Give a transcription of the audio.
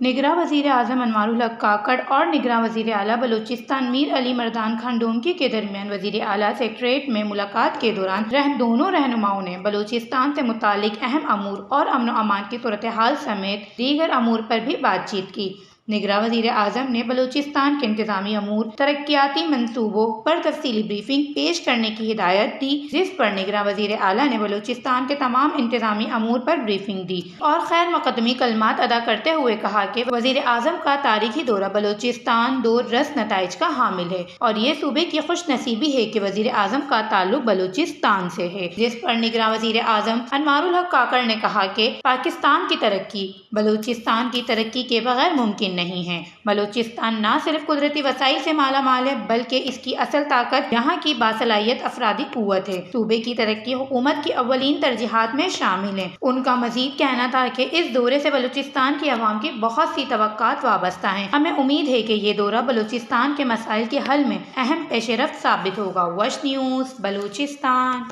نگراں وزیر اعظم انوار الحق کاکڑ اور نگراں وزیر اعلیٰ بلوچستان میر علی مردان خان ڈونکی کے درمیان وزیر اعلیٰ سیکریٹریٹ میں ملاقات کے دوران دونوں رہنماؤں نے بلوچستان سے متعلق اہم امور اور امن و امان کی صورتحال سمیت دیگر امور پر بھی بات چیت کی۔ نگراں وزیر اعظم نے بلوچستان کے انتظامی امور، ترقیاتی منصوبوں پر تفصیلی بریفنگ پیش کرنے کی ہدایت دی، جس پر نگراں وزیر اعلیٰ نے بلوچستان کے تمام انتظامی امور پر بریفنگ دی اور خیر مقدمی کلمات ادا کرتے ہوئے کہا کہ وزیر اعظم کا تاریخی دورہ بلوچستان دور رس نتائج کا حامل ہے اور یہ صوبے کی خوش نصیبی ہے کہ وزیر اعظم کا تعلق بلوچستان سے ہے، جس پر نگراں وزیر اعظم انوار الحق کاکڑ نے کہا کہ پاکستان کی ترقی بلوچستان کی ترقی کے بغیر ممکن نہیں ہے۔ بلوچستان نہ صرف قدرتی وسائل سے مالا مال ہے بلکہ اس کی اصل طاقت یہاں کی باصلاحیت افرادی قوت ہے۔ صوبے کی ترقی حکومت کی اولین ترجیحات میں شامل ہے۔ ان کا مزید کہنا تھا کہ اس دورے سے بلوچستان کی عوام کی بہت سی توقعات وابستہ ہیں۔ ہمیں امید ہے کہ یہ دورہ بلوچستان کے مسائل کے حل میں اہم پیش رفت ثابت ہوگا۔ وش نیوز، بلوچستان۔